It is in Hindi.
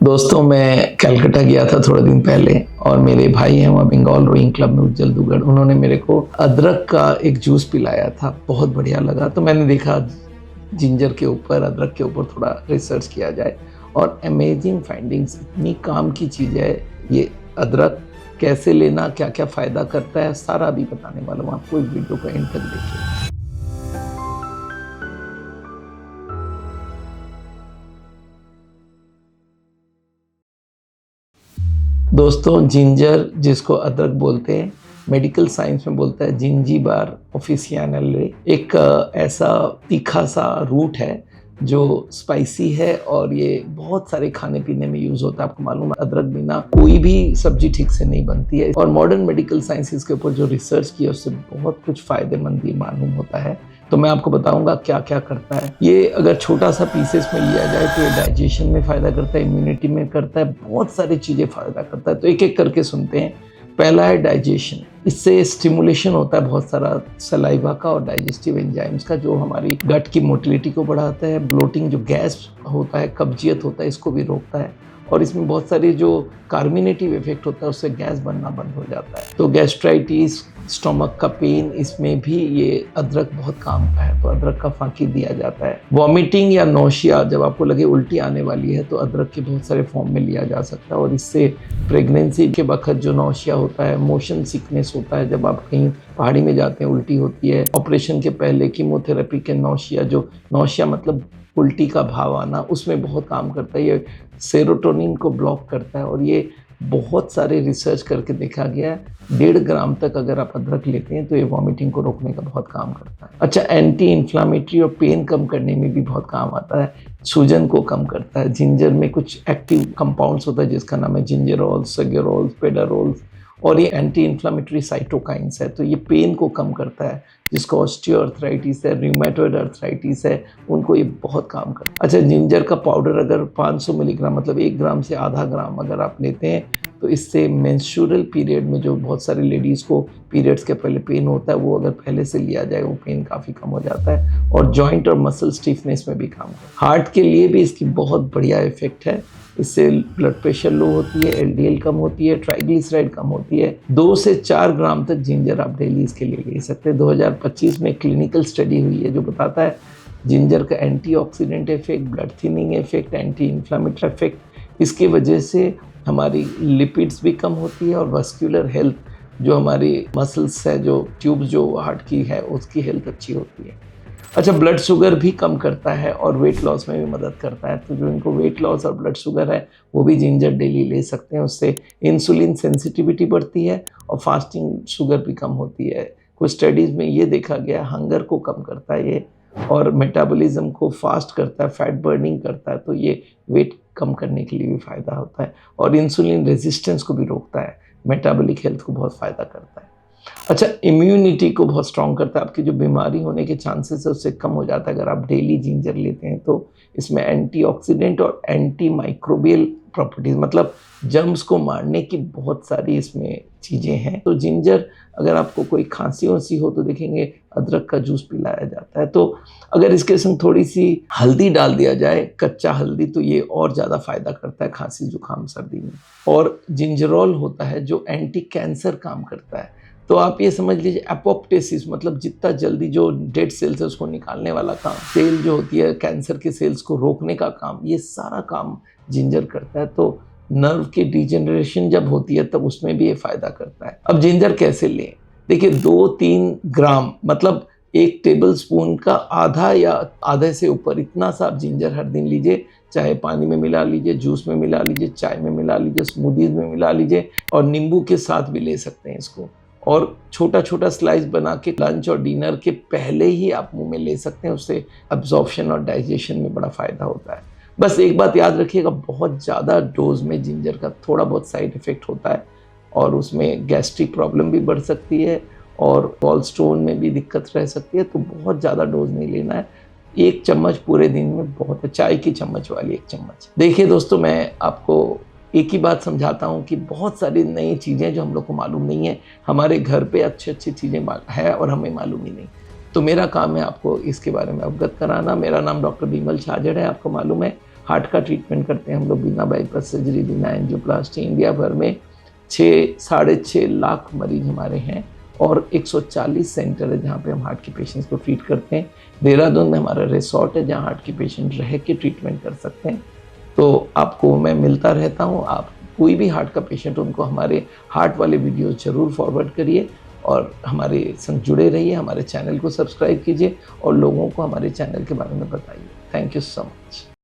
दोस्तों, मैं कलकत्ता गया था थोड़े दिन पहले और मेरे भाई हैं वहाँ बंगाल रोइंग क्लब में उज्जवल दुगड़। उन्होंने मेरे को अदरक का एक जूस पिलाया था, बहुत बढ़िया लगा। तो मैंने देखा जिंजर के ऊपर, अदरक के ऊपर थोड़ा रिसर्च किया जाए और अमेजिंग फाइंडिंग्स, इतनी काम की चीज़ है ये। अदरक कैसे लेना, क्या क्या फ़ायदा करता है, सारा भी बताने वाला हूँ आपको। इस वीडियो को एंड तक देखिए। दोस्तों, जिंजर जिसको अदरक बोलते हैं, मेडिकल साइंस में बोलता है जिंजीबार ऑफिसियानले, एक ऐसा तीखा सा रूट है जो स्पाइसी है और ये बहुत सारे खाने पीने में यूज होता है। आपको मालूम है अदरक बिना कोई भी सब्जी ठीक से नहीं बनती है और मॉडर्न मेडिकल साइंसेस के ऊपर जो रिसर्च किया उससे बहुत कुछ फायदेमंद ये मालूम होता है। तो मैं आपको बताऊंगा क्या क्या करता है ये। अगर छोटा सा पीसेस में लिया जाए तो ये डाइजेशन में फायदा करता है, इम्यूनिटी में करता है, बहुत सारी चीजें फायदा करता है। तो एक एक करके सुनते हैं। पहला है डाइजेशन। इससे स्टिमुलेशन होता है बहुत सारा सलाइवा का और डाइजेस्टिव एंजाइम्स का, जो हमारी गट की मोटिलिटी को बढ़ाता है। ब्लोटिंग, जो गैस होता है, कब्जियत होता है, इसको भी रोकता है। और इसमें बहुत सारी जो कार्मिनेटिव इफेक्ट होता है, उससे गैस बनना बंद हो जाता है। तो गैस्ट्राइटिस, स्टोमक का पेन, इसमें भी ये अदरक बहुत काम का है, तो अदरक का फांकी दिया जाता है। वॉमिटिंग या नौशिया, जब आपको लगे उल्टी आने वाली है, तो अदरक के बहुत सारे फॉर्म में लिया जा सकता है और इससे प्रेगनेंसी के वक्त जो नौशिया होता है, मोशन सिकनेस होता है, जब आप कहीं पहाड़ी में जाते हैं उल्टी होती है, ऑपरेशन के पहले कीमोथेरेपी के नौशिया, जो नौशिया मतलब उल्टी का भाव आना, उसमें बहुत काम करता है। ये सेरोटोनिन को ब्लॉक करता है और ये बहुत सारे रिसर्च करके देखा गया है 1.5 ग्राम तक अगर आप अदरक लेते हैं तो ये वॉमिटिंग को रोकने का बहुत काम करता है। अच्छा, एंटी इन्फ्लामेटरी और पेन कम करने में भी बहुत काम आता है। सूजन को कम करता है। जिंजर में कुछ एक्टिव कंपाउंड्स होता है जिसका नाम है जिंजरोल, सेगेरोल, पेडारोल, और ये एंटी इन्फ्लामेटरी साइटोकाइंस है, तो ये पेन को कम करता है। जिसको ऑस्टियोआर्थराइटिस है, रूमेटॉइड अर्थराइटिस है, उनको ये बहुत काम करता है। अच्छा, जिंजर का पाउडर अगर 500 मिलीग्राम मतलब 1 ग्राम से आधा ग्राम अगर आप लेते हैं तो इससे मेंस्ट्रुअल पीरियड में जो बहुत सारी लेडीज़ को पीरियड्स के पहले पेन होता है, वो अगर पहले से लिया जाए वो पेन काफ़ी कम हो जाता है। और जॉइंट और मसल स्टिफनेस में भी काम करता है। हार्ट के लिए भी इसकी बहुत बढ़िया इफेक्ट है। इससे ब्लड प्रेशर लो होती है, एलडीएल कम होती है, ट्राइग्लिसराइड कम होती है। 2 से 4 ग्राम तक जिंजर आप डेली इसके लिए ले सकते हैं। 2025 में क्लिनिकल स्टडी हुई है जो बताता है जिंजर का antioxidant effect, blood thinning effect, anti inflammatory effect. इसकी वजह से हमारी लिपिड्स भी कम होती है और वस्कुलर हेल्थ, जो हमारी मसल्स है, जो ट्यूब्स जो हार्ट की है, उसकी हेल्थ अच्छी होती है। अच्छा, ब्लड शुगर भी कम करता है और वेट लॉस में भी मदद करता है। तो जो इनको वेट लॉस और ब्लड शुगर है वो भी जिंजर डेली ले सकते हैं। उससे इंसुलिन सेंसिटिविटी बढ़ती है और फास्टिंग शुगर भी कम होती है। कुछ स्टडीज़ में ये देखा गया हंगर को कम करता है ये, और मेटाबॉलिज्म को फास्ट करता है, फैट बर्निंग करता है, तो ये वेट कम करने के लिए भी फ़ायदा होता है। और इंसुलिन रेजिस्टेंस को भी रोकता है, मेटाबॉलिक हेल्थ को बहुत फ़ायदा करता है। अच्छा, इम्यूनिटी को बहुत स्ट्रॉन्ग करता है। आपकी जो बीमारी होने के चांसेस है उससे कम हो जाता है अगर आप डेली जिंजर लेते हैं तो। इसमें एंटीऑक्सीडेंट और एंटी माइक्रोबियल प्रॉपर्टीज, मतलब जर्म्स को मारने की बहुत सारी इसमें चीज़ें हैं। तो जिंजर, अगर आपको कोई खांसी वांसी हो तो देखेंगे अदरक का जूस पिलाया जाता है। तो अगर इसके संग थोड़ी सी हल्दी डाल दिया जाए, कच्चा हल्दी, तो ये और ज़्यादा फायदा करता है खांसी जुकाम सर्दी में। और जिंजरोल होता है जो एंटी कैंसर काम करता है। तो आप ये समझ लीजिए एपोप्टोसिस, मतलब जितना जल्दी जो डेड सेल्स है उसको निकालने वाला काम, सेल जो होती है कैंसर के सेल्स को रोकने का काम, ये सारा काम जिंजर करता है। तो नर्व की डिजेनरेशन जब होती है तब उसमें भी ये फायदा करता है। अब जिंजर कैसे लें? देखिए, 2-3 ग्राम मतलब 1 टेबल स्पून का आधा या आधे से ऊपर इतना सा आप जिंजर हर दिन लीजिए। चाहे पानी में मिला लीजिए, जूस में मिला लीजिए, चाय में मिला लीजिए, स्मूदीज में मिला लीजिए, और नींबू के साथ भी ले सकते हैं इसको। और छोटा छोटा स्लाइस बना के लंच और डिनर के पहले ही आप मुंह में ले सकते हैं। उससे अब्जॉर्प्शन और डाइजेशन में बड़ा फ़ायदा होता है। बस एक बात याद रखिएगा, बहुत ज़्यादा डोज में जिंजर का थोड़ा बहुत साइड इफ़ेक्ट होता है और उसमें गैस्ट्रिक प्रॉब्लम भी बढ़ सकती है और गॉल स्टोन में भी दिक्कत रह सकती है। तो बहुत ज़्यादा डोज नहीं लेना है। 1 चम्मच पूरे दिन में बहुत है, चाय की चम्मच वाली 1 चम्मच। देखिए दोस्तों, मैं आपको एक ही बात समझाता हूँ कि बहुत सारी नई चीज़ें जो हम लोग को मालूम नहीं है, हमारे घर पे अच्छी अच्छी चीज़ें है और हमें मालूम ही नहीं। तो मेरा काम है आपको इसके बारे में अवगत कराना। मेरा नाम डॉक्टर बिमल छाजड़ है, आपको मालूम है। हार्ट का ट्रीटमेंट करते हैं हम लोग बिना बाईपास सर्जरी, बिना एंजियोप्लास्टी। इंडिया भर में 6-6.5 लाख मरीज हमारे हैं और 140 सेंटर है जहाँ पे हम हार्ट के पेशेंट्स को ट्रीट करते हैं। देहरादून में हमारा रिसोर्ट है जहाँ हार्ट के पेशेंट रह के ट्रीटमेंट कर सकते हैं। तो आपको मैं मिलता रहता हूँ। आप कोई भी हार्ट का पेशेंट, उनको हमारे हार्ट वाले वीडियोस ज़रूर फॉरवर्ड करिए और हमारे संग जुड़े रहिए। हमारे चैनल को सब्सक्राइब कीजिए और लोगों को हमारे चैनल के बारे में बताइए। Thank you so much.